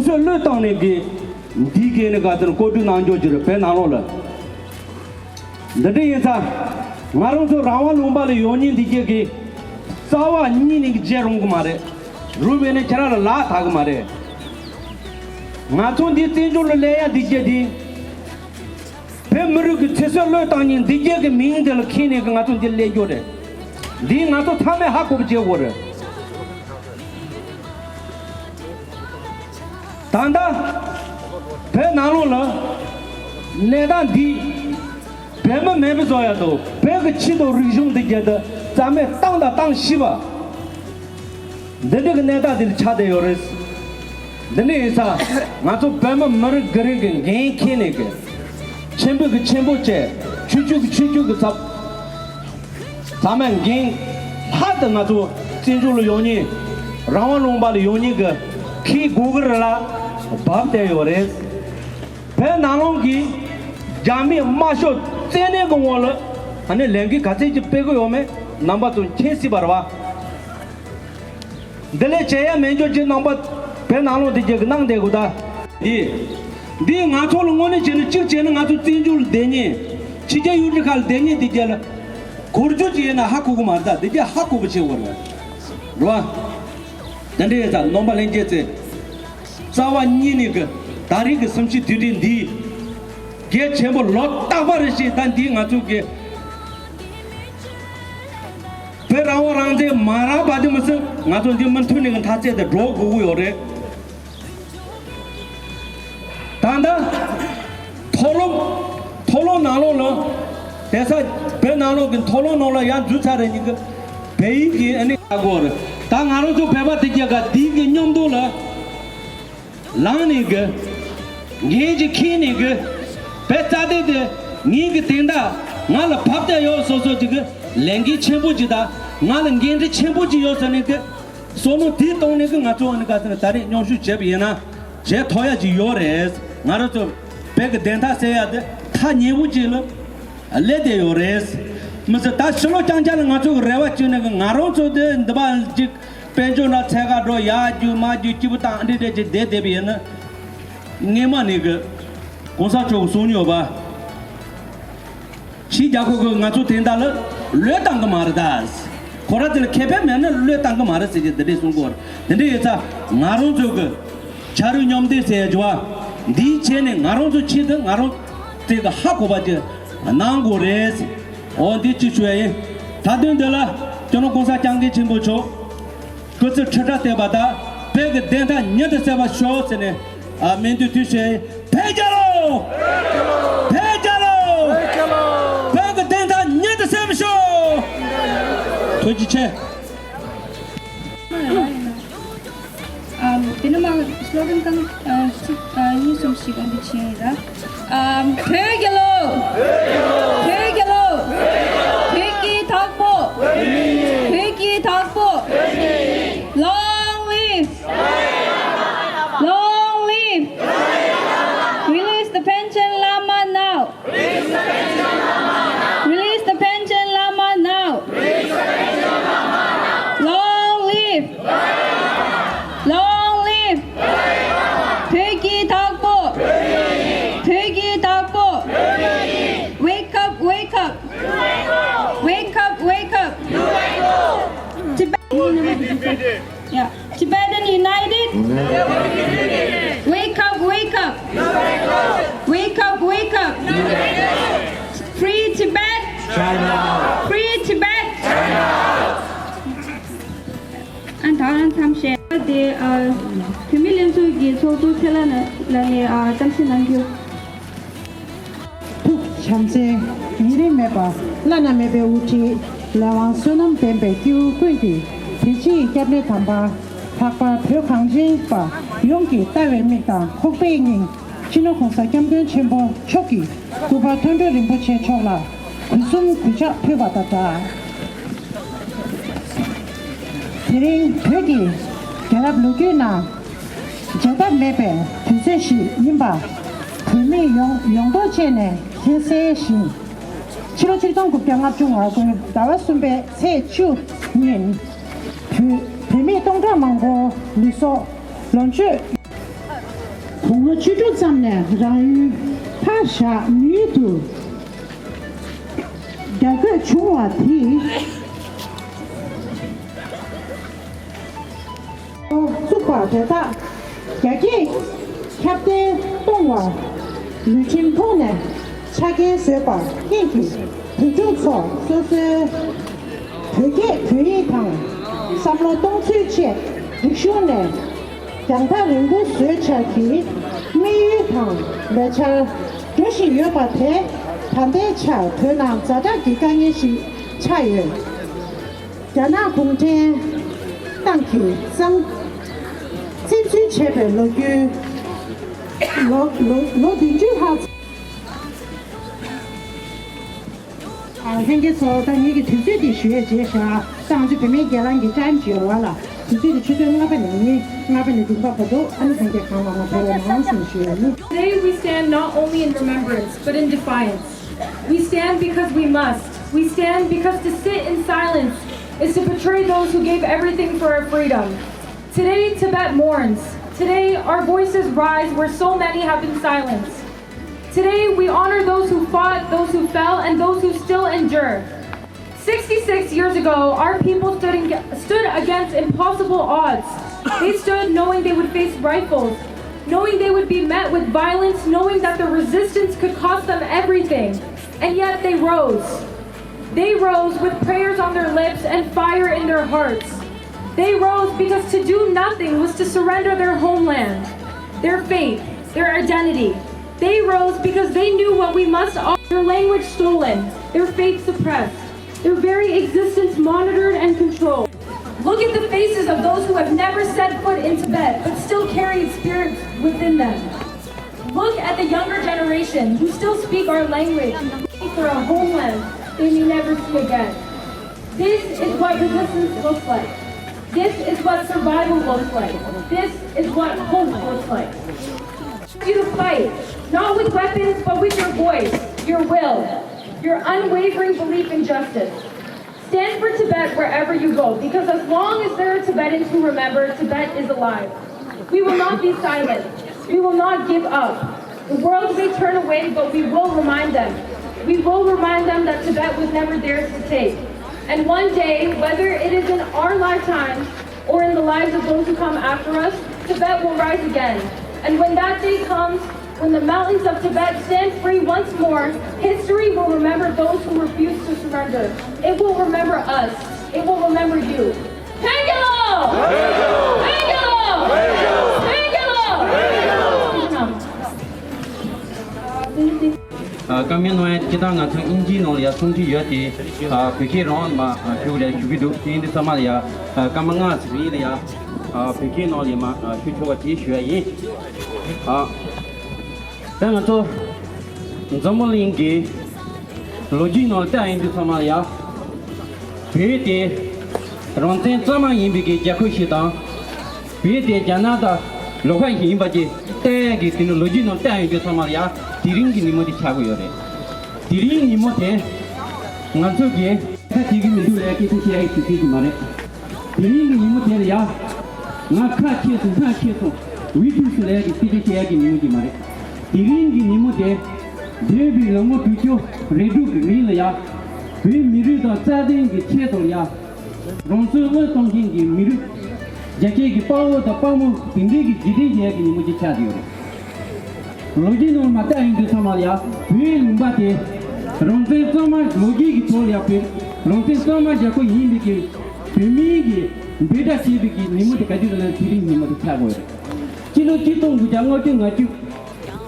so le tang ne ge di ge ne ga ko du nang jo jir pe na lo la de de sa ngarong so rawa lomba le yoni di ge sawa ni ni je rong ma re ru be ne chara la tha ga ma re nga chon di tin jo le ya di ge di pe mru ge che so le tang ni di ge ming de le khin ne nga chon di le jo de di nga to tha me ha ko je wo re tanda pe na lo la ne dan di pe me me be zo ya do pe ge chi do ri jong de ge de za me tang da tang xi ba de de ge ne da de cha de yo re de ne sa nga to pe me mer ge re ge ge khin ne ge chen bu che chu ge sa za me ge ha de nga to jin ju lo yo ni rang wa long ba le yo ni ge ki gu ge la बाप दे हो रे पे नालों की जामी माशो तेने को वाल अने लेंगी खाते जब पे को में नंबर तो 6 सी बरवा दले चेया में जो नंबर पे नालों दे जग नंग दे गुदा दी गाचो लोगों ने चेन चिक चेन गाचो तीन जुल देने चीजें यूज खाल देने दीजिए ला खुर्जो चीज़ ना हाकु को मारता दीजिए हाकु बचे हुआ है रुआ दंडे ऐसा नंबर लेंगे से सावा नीने के तारीख समझी दिरी दी के चेंबो लोटा बरसी दान दी गाचो के फिर आओ रांझे मारा बादी मसे गाचो दी मन थुने के थाचे दे ड्रॉ गुगु योरे तांदा थोलो नालो लो ऐसा पे नालो के थोलो नालो यान जुचा रे निके बेई के अने आगोर तांग आरो जो पेबा दिजेगा दी के न्यम दो ला लाने के ये जो खीने के पैसादे दे नी के तेंदा नाल भापते यो सोसो जिके लेंगी चेंबू जिदा नाल गेंडे चेंबू जी यो सने के सोनो दी तोने के नाचो अने का सने तारी न्योशु जेब ये ना जे थोया जी यो रेस नारो तो पेग देंदा से याद था न्यू जी लो ले दे यो रेस मसे ता चलो चांचाल नाचो रेवा चुने के नारो तो दे दबा जी पेंजो ना छेगा रो या जू मा जू चिबता अंडे दे भी है ना नेमा ने के कोसा चो सोनियो बा ची जाको को नाचो तेंदा ले तंग मारदास कोरा दे केबे में ना ले तंग मार से दे सुंगोर दे एसा नारो जो के चारु न्यम दे से जवा दी चेने नारो जो ची दे नारो ते का हाको बाजे नांगो रेस ओ दी ची छुए तादन देला जनो कोसा चांगे छिंबो छो कुछ छटा ते बाता पेग देंदा न्यद सेवा शो से ने मेंदु तुसे भेजलो पेग देंदा न्यद सेवा शो तुझे बिनमा स्लोगन तंग नी समसी का दिचिरा भेजलो भेगी थापो Long live! Release the pension lama now! Release the pension lama now! Long live! Peggy Tagpo! Wake up! Yeah. Tibetan United. Wake up. Free Tibet. China. Free Tibet. China. And 다른 참새 데 금일년 속에 소도 텔라는 라니 잠시 남겨. 참새 이름 매봐 라나 매배 우치 라왕 수능 뱀배 규规矩 비치 개별 담바 박바 표 강진바 용기 따외입니다. 혹배인 진호 공사 겸근 첨부 초기 구바 ton도 림포체 초라 구숨 구자 표받았다. 드링 표기 결합 루기나 제답 매배 두세시 임바 금이 용도체네 세세시 7.7동 국경합 중하고 나왔음배 세주 년 그 대미 동자 망고 리소 런치 红了居住站呢，让于爬下女度，这个穷话题。做法觉得，这个看的动物，旅行团呢，查看水吧，进去，推动错，说是推一趟，上了东区去，不说呢。让他能够学车去，每一趟而且就是要把他的车推上早点给干也是差远，在那空间当去上进去前面落去落地就好。现在说当一个推荐的学介绍，当就表面给人给占据了。Today we stand not only in remembrance, but in defiance. We stand because we must. We stand because to sit in silence is to betray those who gave everything for our freedom. Today, Tibet mourns. Today, our voices rise where so many have been silenced. Today, we honor those who fought, those who fell, and those who still endure. 66 years ago, our people stood against impossible odds. They stood knowing they would face rifles, knowing they would be met with violence, knowing that the resistance could cost them everything. And yet they rose. They rose with prayers on their lips and fire in their hearts. They rose because to do nothing was to surrender their homeland, their faith, their identity. They rose because they knew what we must offer. Their language stolen, their faith suppressed, their very existence monitored and controlled. Look at the faces of those who have never set foot in Tibet, but still carry spirit within them. Look at the younger generation who still speak our language for a homeland they may never see again. This is what resistance looks like. This is what survival looks like. This is what hope looks like. You to fight, not with weapons, but with your voice, your will, your unwavering belief in justice. Stand for Tibet wherever you go, because as long as there are Tibetans who remember, Tibet is alive. We will not be silent. We will not give up. The world may turn away, but we will remind them. We will remind them that Tibet was never theirs to take. And one day, whether it is in our lifetime or in the lives of those who come after us, Tibet will rise again. And when that day comes, when the mountains of Tibet stand free once more, history will remember those who refuse to surrender. It will remember us. It will remember you. Pangelo! Pangelo! Pangelo! 刚面呢，其他呢从印尼那里啊，从去原地北京人嘛，就来去都印度什么的呀，刚们啊这边的呀，北京那里嘛，去做个学业，但是说怎么应该，逻辑呢在印度什么的呀，别的让咱怎么应该给结婚适当，别的加拿大老汉应把这带给这个逻辑呢在印度什么的呀。 디링기 니모디 차고 요래 디링 니모테 nganso게 카티기 미두레 키티시아이 키티기 마레 디링기 니모테 야 나카 키에서 나 키에서 위투스레 키티시아기 니모디 마레 디링기 니모테 데비 롱모 피초 레두 그릴야 비 미르도 짜딩기 체도야 롱스고 동긴기 미르 자케기 파워도 파모 빈데기 지디지아기 니모디 차디요래 로지노 마타 인도 사마리아 위 lumbate ronte sama logi ki tol ya pe ronte sama jako yimbi ki pemigi beda sibi ki nimut kadi dana tiri nimut chago kilo kitong bu jango ti ngaju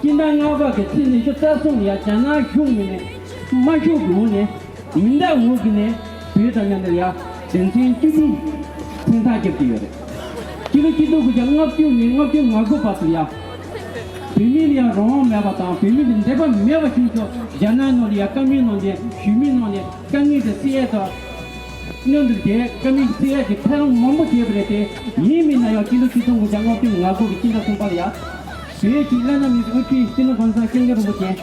kinda ngaba ke tini so ta song ya chana chung ne ma chu bu ne inda wo ki ne beda nyanda ya densin chu tinta ke ti yore kilo kitong bu jango ti ne ngopi ngago patya Familia Rome Mavata, Familia Deva Mavachito, Jananolia, Caminonia, Shiminonia, coming to theatre, none of the day, coming to theatre, town Momotibrete, Yimina, Kilokito, Jango, Nago, Kina Comparia, Lana is Uki, Sino Gonzaga, Robotia,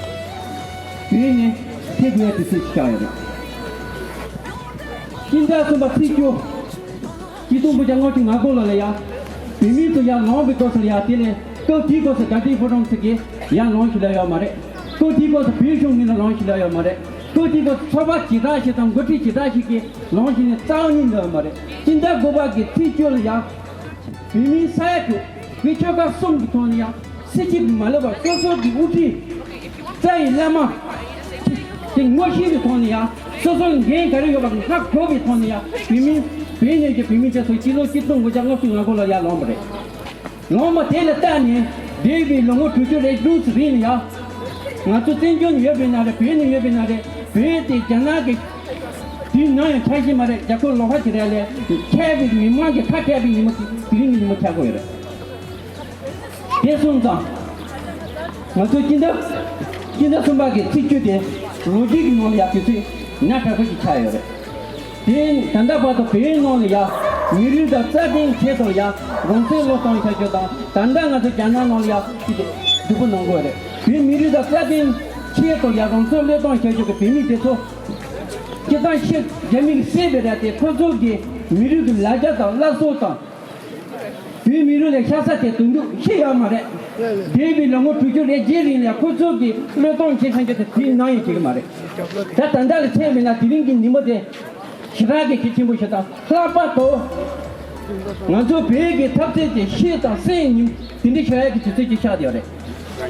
Pene, take me to 6 child. Kinda Sobatiko, Kito Bujango, Nagola, Pimito Yano because they are go deep was a daddy for them to get young launch layer mare. Go deep was a vision in the launch layer mare. Go deep was Sabaki Dashi and Goti Dashi launching a town in the mare. In that go back, teach you ya. We mean cycle, which you got some Tonia, City Malava, also the Uti, Say Lama, King Washi Tonia, so gain carry over half Kobe Tonia. We mean being a primitive Kilo Kiton, which are not in Angola Lombre. Loma Teletani, David Longo to the roots Rinia. Not to think you have been at a penny, you have been at a pretty Janaki. You know, and Tajimare, Jacob Lohati, Kevin, Mimaki, Katabi, Green Mutagoira. Yes, on the not to Kinda somebody teach you this, Rodig Noliaki, not a pretty child. Then, Tandaba the pain on the ya, Miri the 13 Cheto ya, Ronsello on Tajota, Tandana the Janan on ya, Dupunongore. We Miri the 13 Cheto ya, Ronsello on Tajota, Pimito. Kita shit, Jamie said that the Kozogi, Miru Lajata, Lasota. We Miru the Shasate to do Shiamare. David Longo to do the Jelly, Kozogi, Leton Chicken, 390 Mare. That and that is him in a drinking Nimode, Shiragi Kitchen Bushata, Klapato. Not so big, it tapped the shit and saying in the Shiragi to take a shot.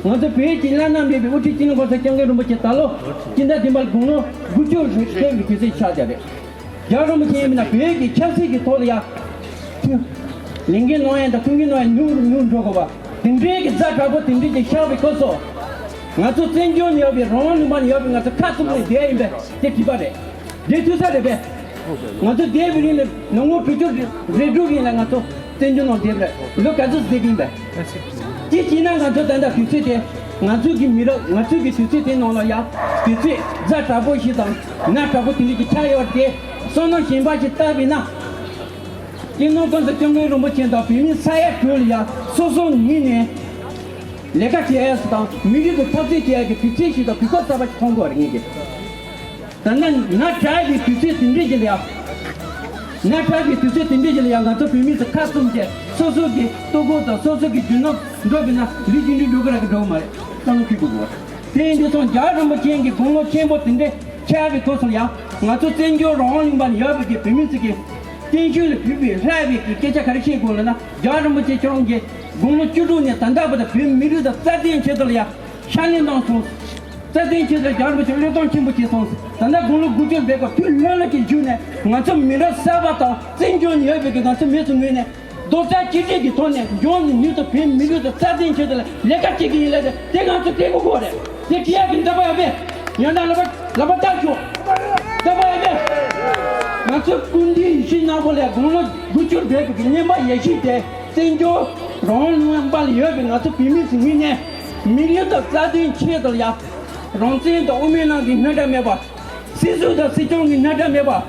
Not the page in Lana, maybe what you think about the younger Mochetalo, in that Dimalgono, good you came to say Shadare. Jarum came in a big Chelsea Gitolia, Lingino and the Tungino and Noon Jogova. Then drink is that about in the show because of. Not to think you have been wrong money up as a customer there in the Tekibade. They do say the best. Not to David in the no more picture, redoing and not to think you know David. Look at this digging back. Teaching and to the future, Natsuki Miro, Natsuki Suti in Olaya, Suti, Zata Bushitan, Naka in the child day, so no Shimbachi Tabina. You know, the jungle Romochen of inside Julia, so mini. Legati asked down, Miri the Positive, the Petition because of a Congo. And then not try to sit in Rigelia. Not try to sit in Rigelia, not to permit the custom jet. Sosuki, Togo, Sosuki, do not drop enough, leading to Dogara Doma. Some people go. Then you don't Jarama King, Congo Chamber in the Chavi Kosoya, not to send your own money, you have to get permission. Then you will have it, get a Karachi Golana, Jarama Chonge, Gono Chudun, Tandaba, the film, Miru, the 13 Chedalia, shining on souls. 13 children, Jarvis, Leton Chimbuchi songs, Tanda Gulu Gujan Beko, two Lelaki Junior, Nata Mira Sabata, St. John Yabek, Nata Mizumine, Dota Chiki Tone, John knew the film, Miru, the 13 children, Lekachiki letter, they got to take over. They can't in the way. You're not Labatacho. The way. Nata Kundi, Shinabola, Gono, Gujan Beko, Nema Yashite, St. John, Ron Bali, Nata Pimis, Mine, Million of 13 children. Ronsin the Omena in Nadameva, Sisu the Sitong in Nadameva,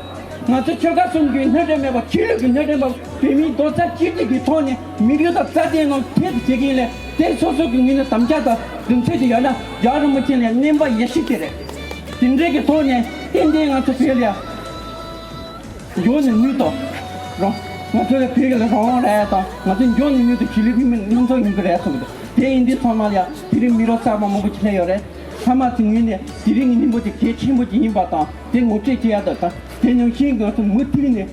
Matachagasum in Nadameva, Chiluk in Nadameva, Pimi, Dota Chiti Gitone, millions of Sadian on Kid Chigile, then also in the Tamjata, Dumchetiana, Jaramatin and Nimba Yashikere. In Regatone, Indian Antopelia, John and Newton, not to the Pigel of all that, nothing John and Newton, Chilibim and Nunton in Grasshopper. They in this Somalia, Tirimiro Sama Mobuchayore. Hamatin, Tiring in what the kitchen would in Bata, then would take the other, then you think of Mutin,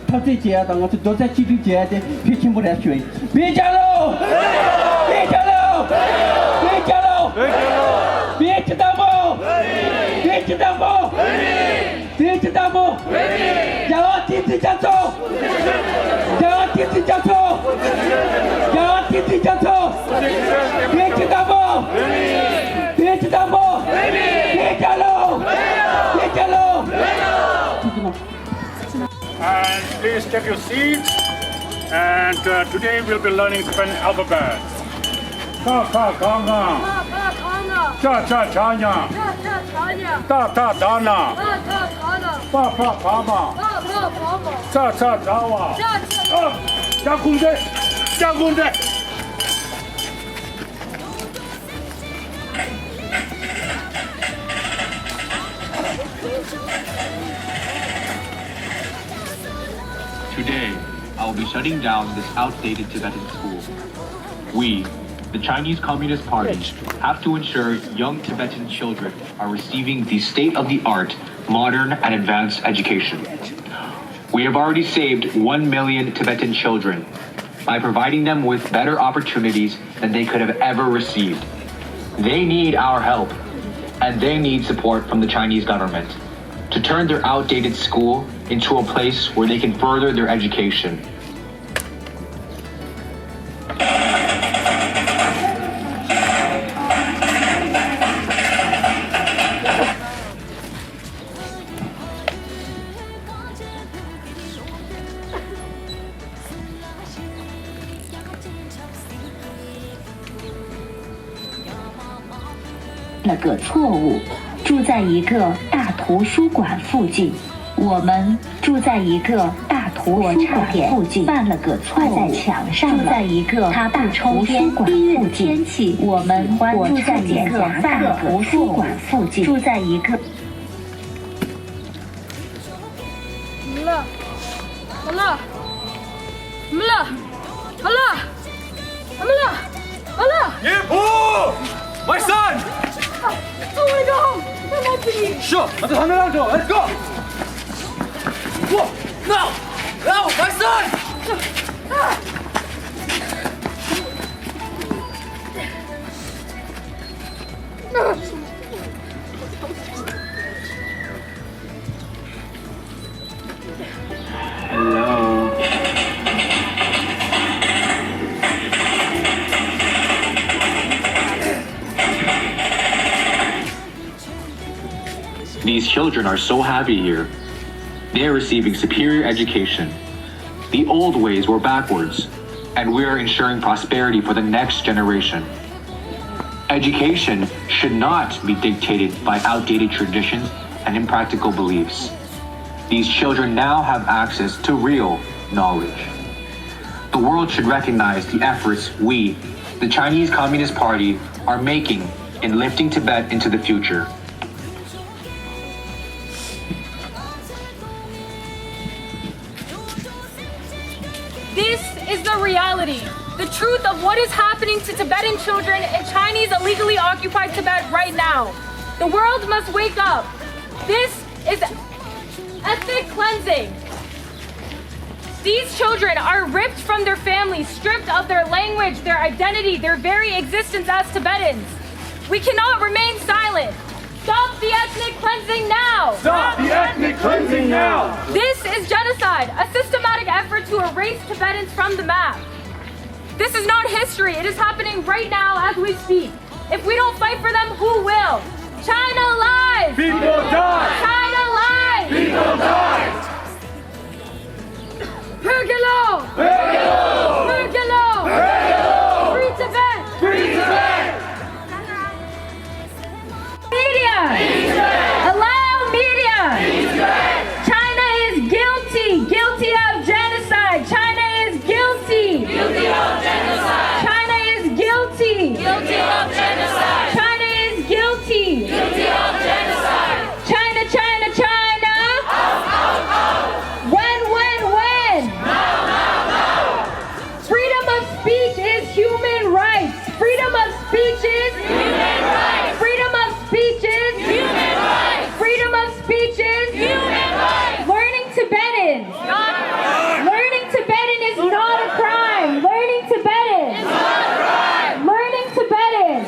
Patricia, and what the Dota Chiti, pitching would actually. Bijalo! Bijalo! Bijalo! Bijalo! Bijalo! Bijalo! Jawati Jato! Jawati Jato! Jawati Jato! Bijalo! And please take your seats. And today we'll be learning Tibetan alphabet. Ta ta dana. Cha cha chanya. Ta ta dana. Pa pa pama. Cha cha dawa. Jagunde. Jagunde. Today, I'll be shutting down this outdated Tibetan school. We, the Chinese Communist Party have to ensure young Tibetan children are receiving the state-of-the-art, modern, and advanced education. We have already saved 1 million Tibetan children by providing them with better opportunities than they could have ever received. They need our help, and they need support from the Chinese government to turn their outdated school into a place where they can further their education.了个错误，住在一个大图书馆附近。我们住在一个大图书馆附近，犯了个错误，在墙上住在一个大图书馆附近。我们住在一个大图书馆附近，住在一个。My son! Oh my God! I'm not kidding. Sure, let's go! Whoa! No! No! My son! Hello. These children are so happy here. They are receiving superior education. The old ways were backwards, and we are ensuring prosperity for the next generation. Education should not be dictated by outdated traditions and impractical beliefs. These children now have access to real knowledge. The world should recognize the efforts we, the Chinese Communist Party, are making in lifting Tibet into the future. This is the reality, the truth of what is happening to Tibetan children in Chinese illegally occupied Tibet right now. The world must wake up. This is ethnic cleansing. These children are ripped from their families, stripped of their language, their identity, their very existence as Tibetans. We cannot remain silent. Stop the ethnic cleansing now! Stop the ethnic cleansing now! This is genocide, a systematic effort to erase Tibetans from the map. This is not history. It is happening right now as we speak. If we don't fight for them, who will? China lies! People die! China lies! People die! Pergelo! Pergelo! Pergelo! Pergelo! Free Tibet! Free Tibet! Media! Allow media! China is guilty of genocide. China is guilty. of genocide. China is guilty. Of genocide. China is guilty. Of genocide. China, China, China. When? Freedom of speech is human rights. Freedom of speech is Human rights. freedom of speech is Human rights. freedom of speech is Human rights. learning Tibetan. Learning Tibetan is not a crime. Learning Tibetan. Learning Tibetan.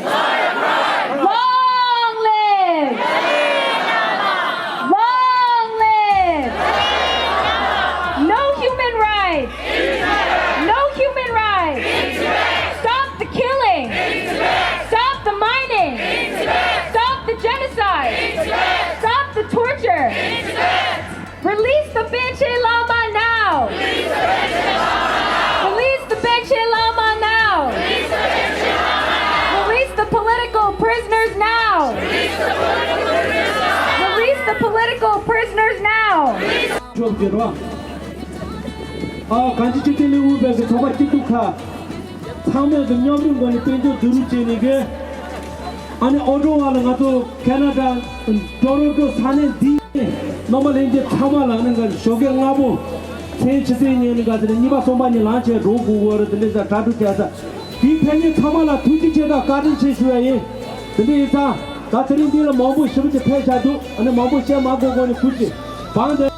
Long live. Long live. No human rights. No human rights. Stop the killing. Stop the mining. Stop the genocide. Stop the torture. Release the Benche Lama now. Release the Benche Lama now. Release the political prisoners now. Release the political prisoners now. 간지 찍힐리 우베서 저바 찍두카 참여 능력인 거니 땡저 두루체니게 아니 어조와는 가도 캐나다 토론토 사는 뒤 노멀 이제 참아라는 걸 쇼경하고 세치세니는 가들 니바 소만이 란체 로고 워르들자 다두께서 이 편이 타마라 두지체다 가든치 수야이 근데 이사 가트린 뒤로 마부 시부지 폐자도 아니 마부 시야 마고고니 굳이 방대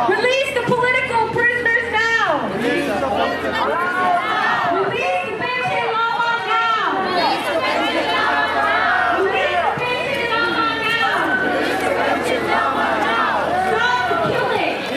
Release the political prisoners now! Release the Benjamin Lama now! Release the Benjamin Lama now! Stop the killing!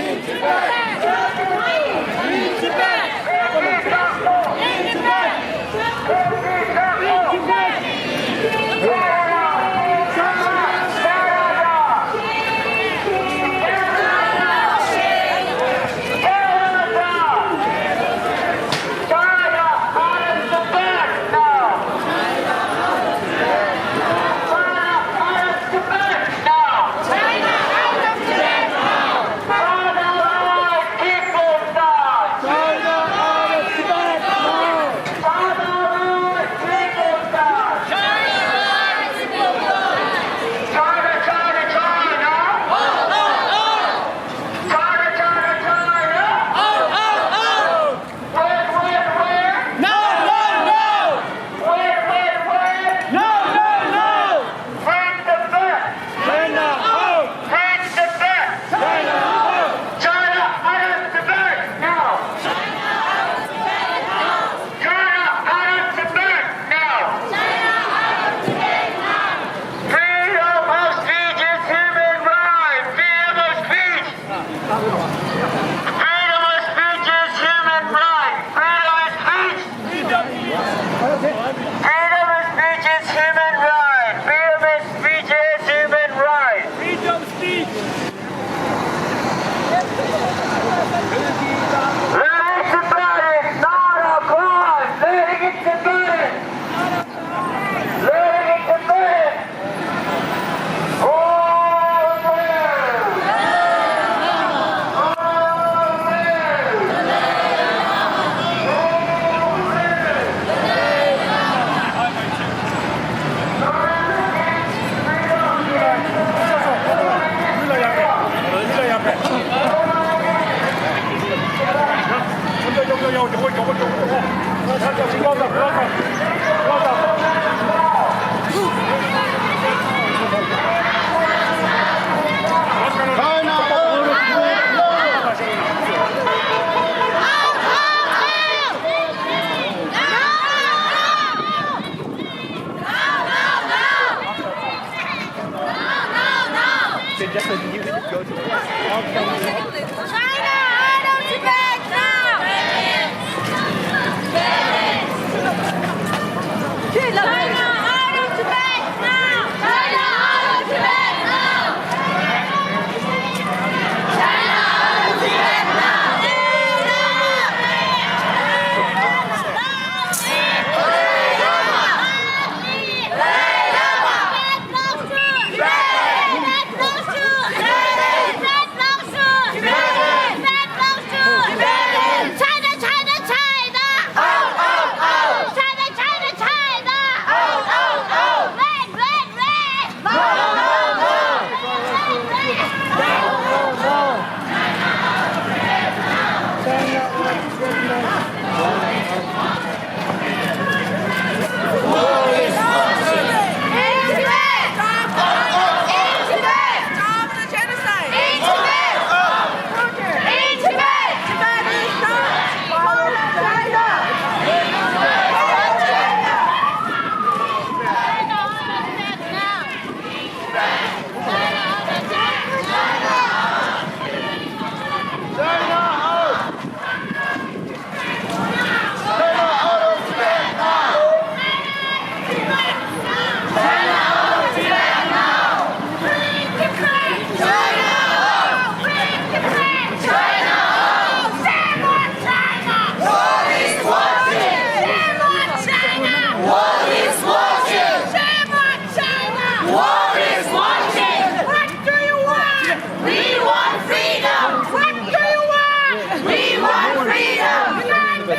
Stop the rioting!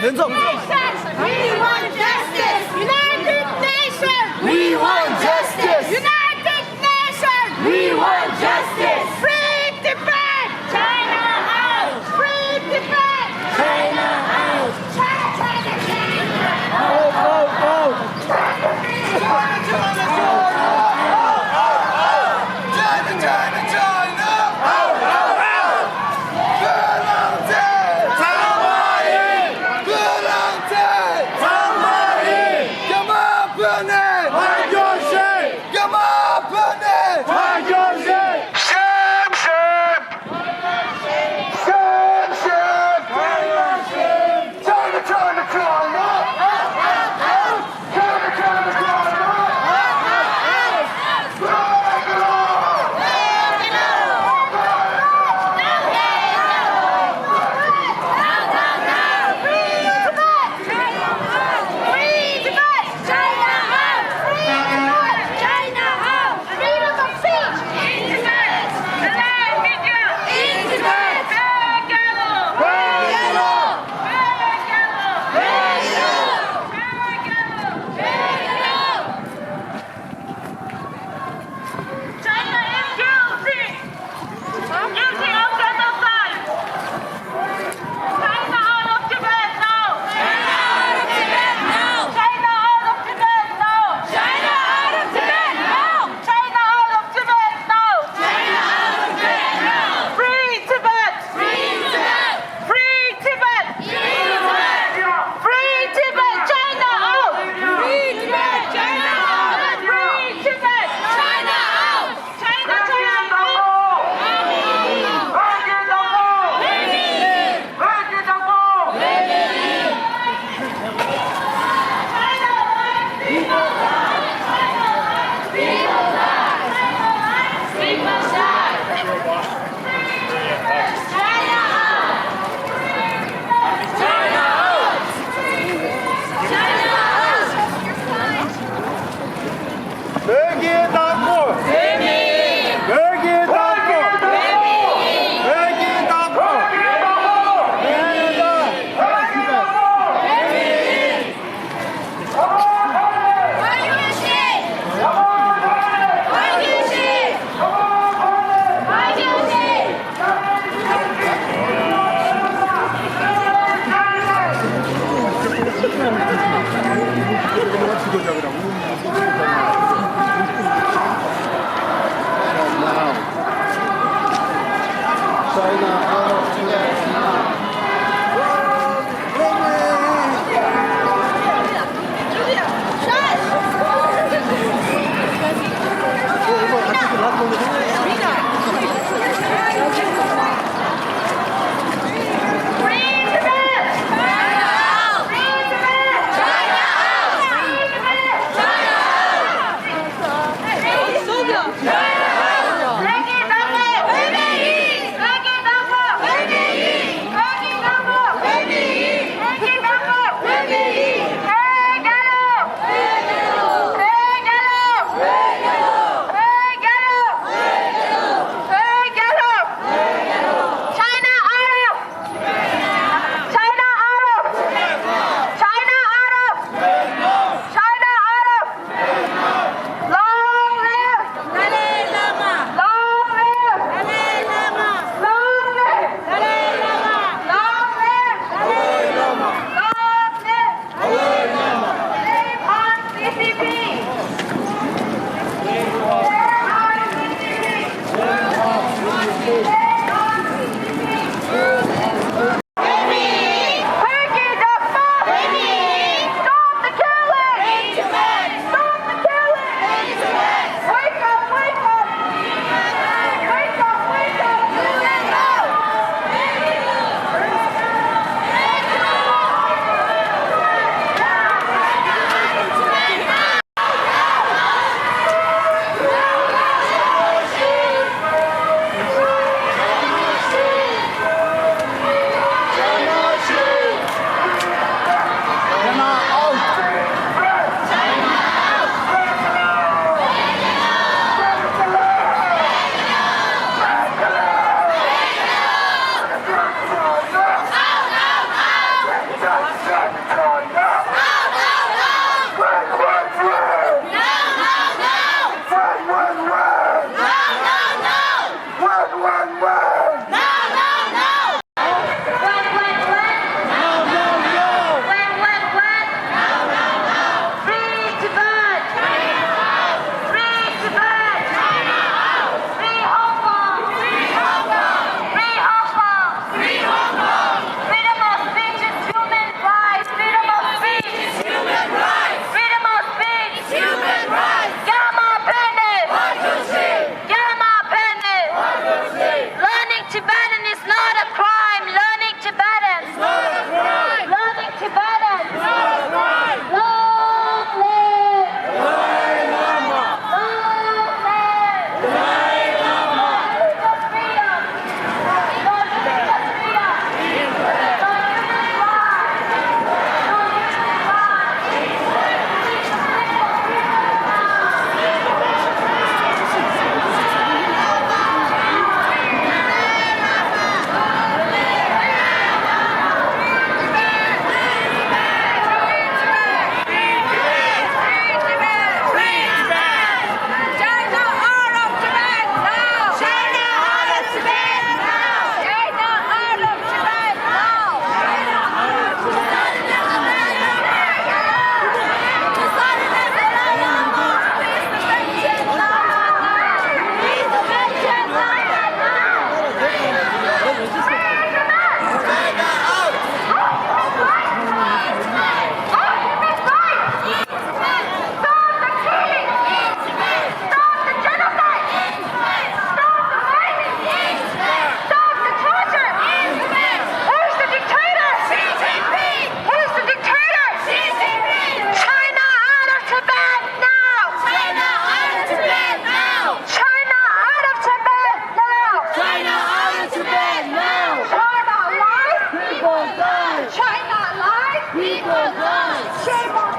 We want justice. United Nations. We want justice. United Nations. We want justice. Free Tibet. China out. Free Tibet. China out. China, Good on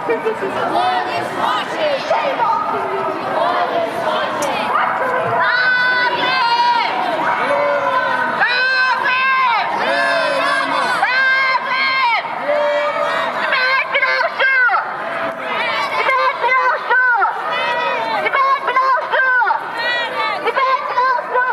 World is watching. Shame on you. World is watching. Stop it! Stop it! Stop it! Tibetan also! Tibetan also! Tibetan also! Tibetan also!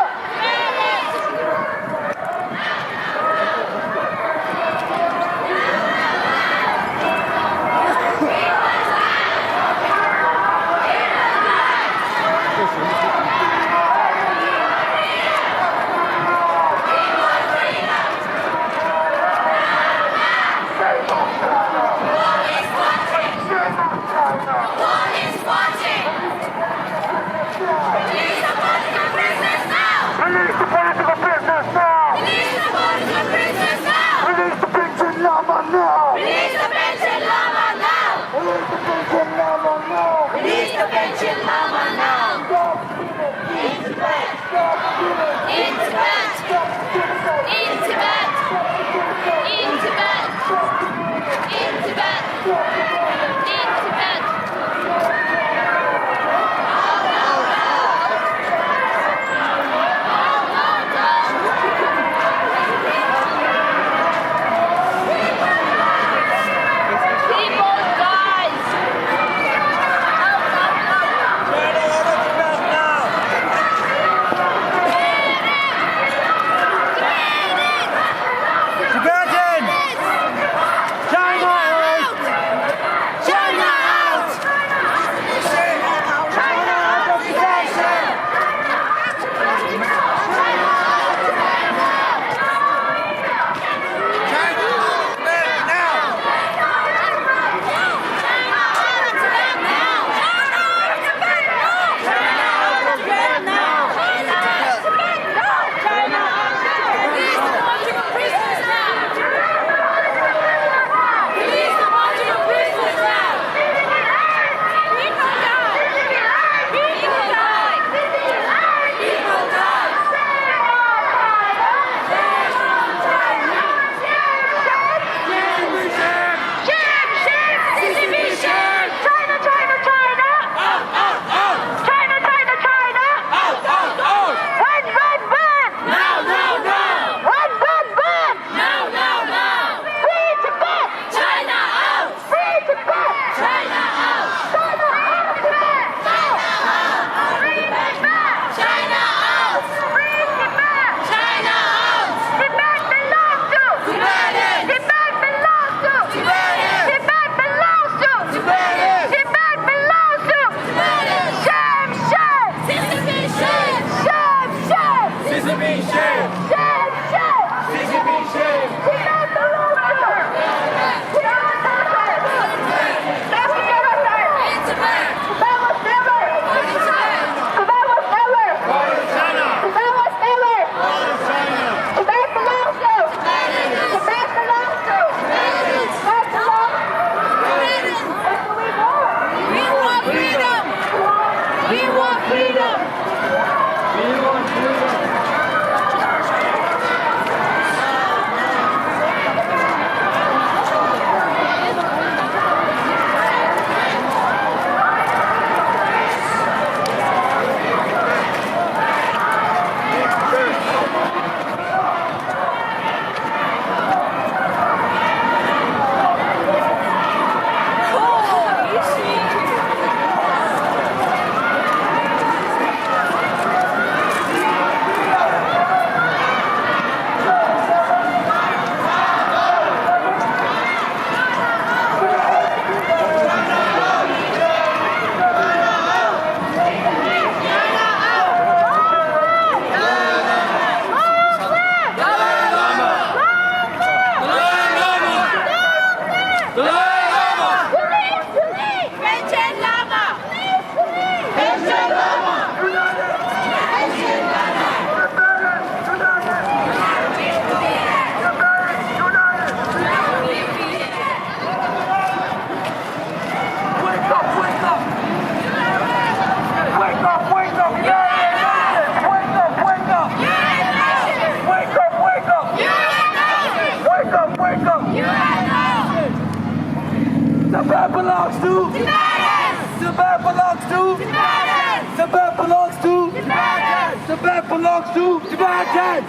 belongs to Tibetans! Tibet belongs to Tibetans! Tibet belongs to Tibetans! Tibet belongs to Tibetans.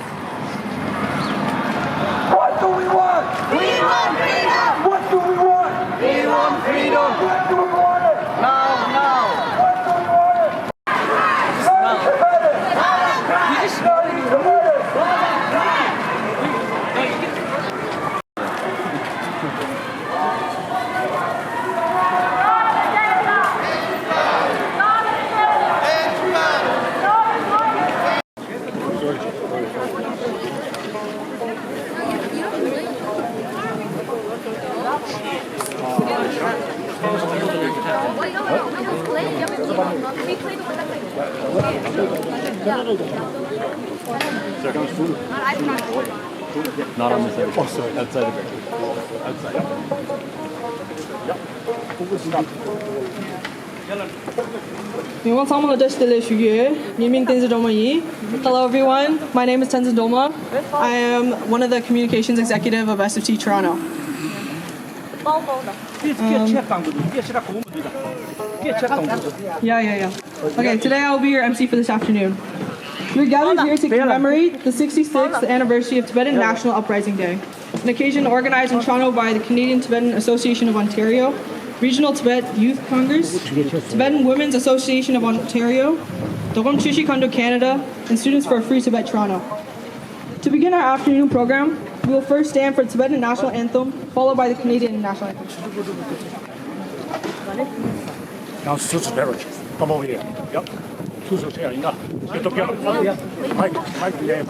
What do we want? We want freedom! What do we want? We want freedom! When do we want it? Now! When do we want it? Not Tibetans. Not even Tibetans. Not on this side. Oh, sorry, outside of it. Outside. 我参谋的是的学员，明明电视中文译。Hello everyone, my name is Tenzin Doma. I am one of the communications executive of SFT Toronto. Yeah. Okay, today I will be your MC for this afternoon. We're gathered here to commemorate the 66th anniversary of Tibetan National Uprising Day, an occasion organized in Toronto by the Canadian Tibetan Association of Ontario, Regional Tibet Youth Congress, Tibetan Women's Association of Ontario, Dogon Chushi Kondo Canada, and Students for a Free Tibet Toronto. To begin our afternoon program, we will first stand for the Tibetan National Anthem, followed by the Canadian National Anthem. Now, Susan Beveridge, come over here. Yep. Susan, here, you know. Get together. Mike, yeah.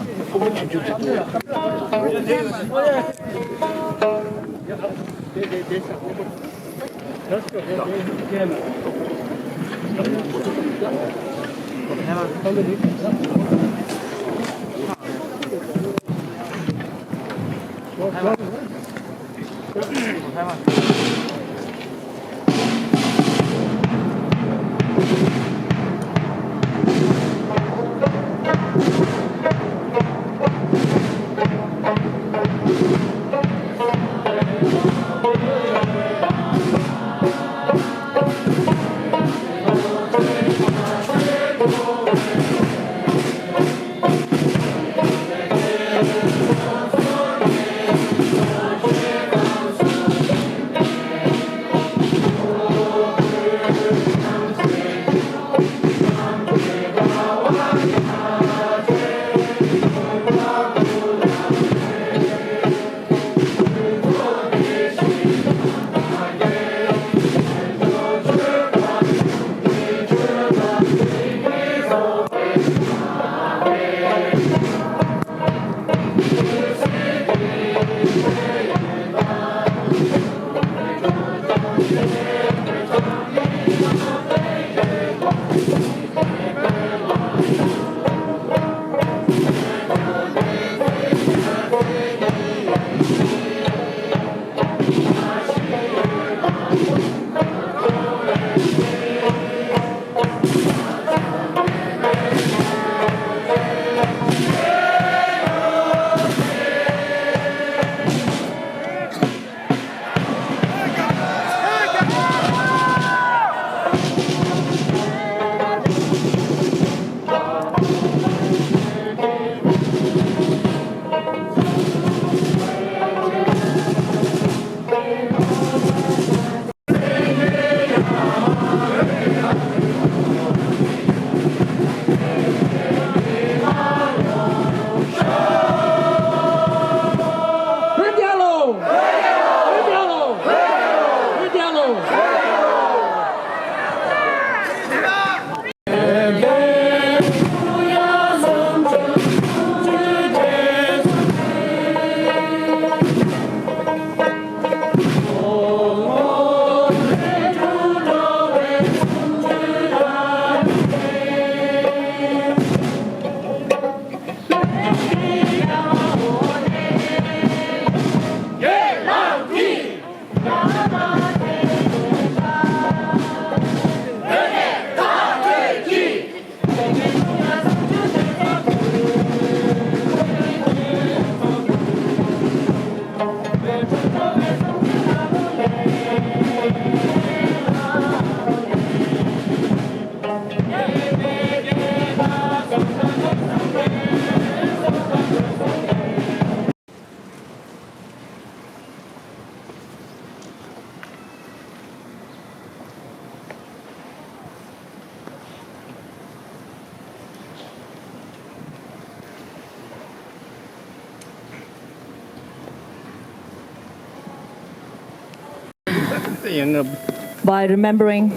by remembering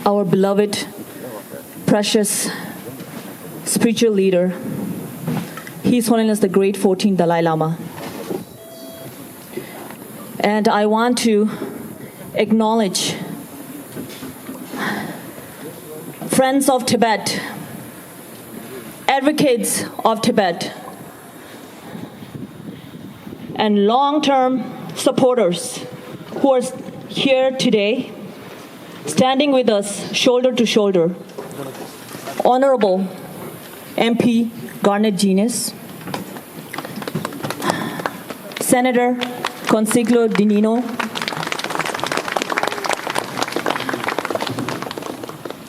our beloved, precious spiritual leader, His Holiness the Great 14th Dalai Lama. And I want to acknowledge friends of Tibet, advocates of Tibet, and long-term supporters who are here today, standing with us shoulder to shoulder. Honorable MP Garnet Genius, Senator Consiglio Dinino,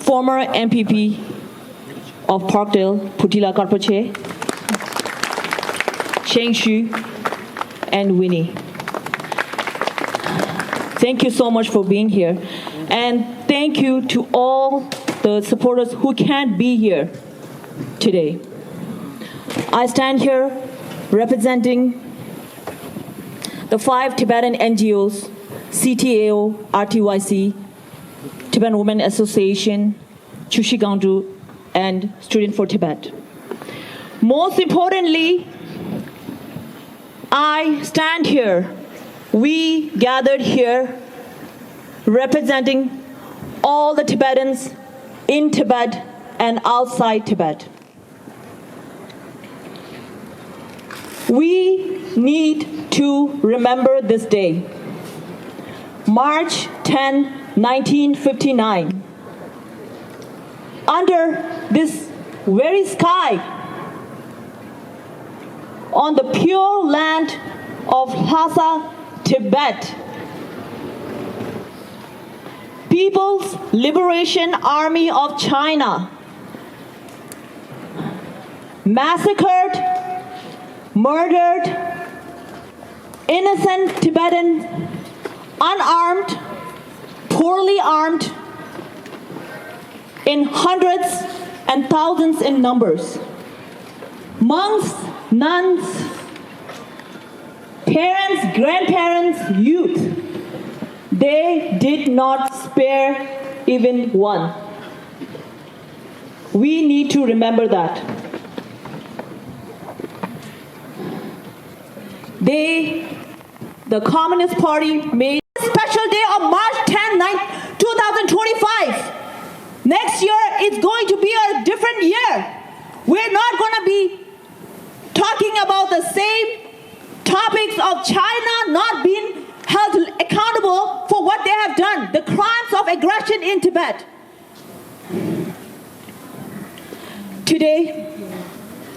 former MPP of Parkdale, Putila Karpache, Cheng Shu, and Winnie. Thank you so much for being here. And thank you to all the supporters who can't be here today. I stand here representing the 5 Tibetan NGOs, CTAO, RTYC, Tibetan Women Association, Chushi Gangdu, and Student for Tibet. Most importantly, I stand here, we gathered here representing all the Tibetans in Tibet and outside Tibet. We need to remember this day, March 10, 1959. Under this very sky, on the pure land of Lhasa, Tibet, People's Liberation Army of China massacred, murdered innocent Tibetans, unarmed, poorly armed, in hundreds and thousands in numbers. Monks, nuns, parents, grandparents, youth, they did not spare even one. We need to remember that. The Communist Party made a special day of March 10, 2025. Next year, it's going to be a different year. We're not going to be talking about the same topics of China not being held accountable for what they have done, the crimes of aggression in Tibet. Today,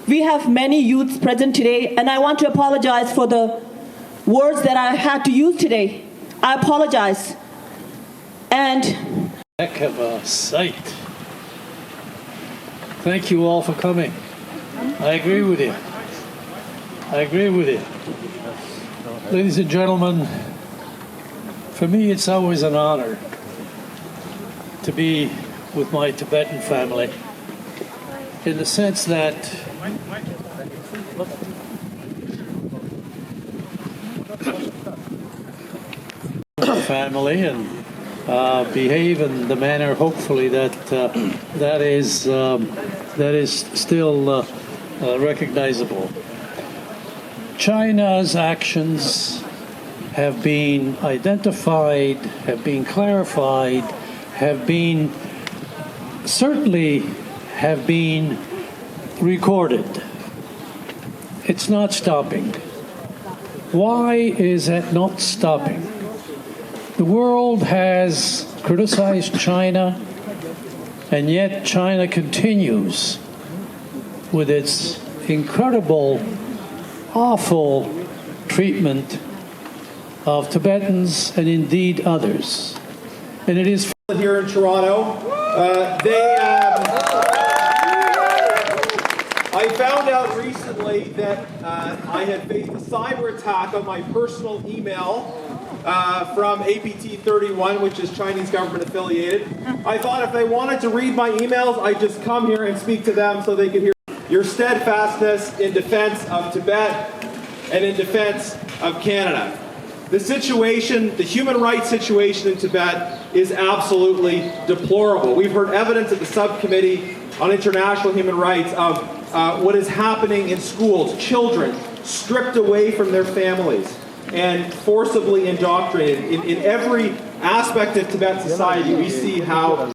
we have many youths present today, and I want to apologize for the words that I had to use today. I apologize. And heck of a sight. Thank you all for coming. I agree with you. I agree with you. Ladies and gentlemen, for me it's always an honor to be with my Tibetan family, in the sense that family and behave in the manner, hopefully, that is still recognizable. China's actions have been identified, have been clarified, have been recorded. It's not stopping. Why is it not stopping? The world has criticized China, and yet China continues with its incredible, awful treatment of Tibetans and indeed others. And it is here in Toronto. I found out recently that I had faced a cyber attack on my personal email from APT31, which is Chinese government affiliated. I thought if they wanted to read my emails, I'd just come here and speak to them so they could hear your steadfastness in defense of Tibet and in defense of Canada. The situation, the human rights situation in Tibet is absolutely deplorable. We've heard evidence at the subcommittee on international human rights of what is happening in schools, children stripped away from their families and forcibly indoctrinated. In every aspect of Tibetan society, we see how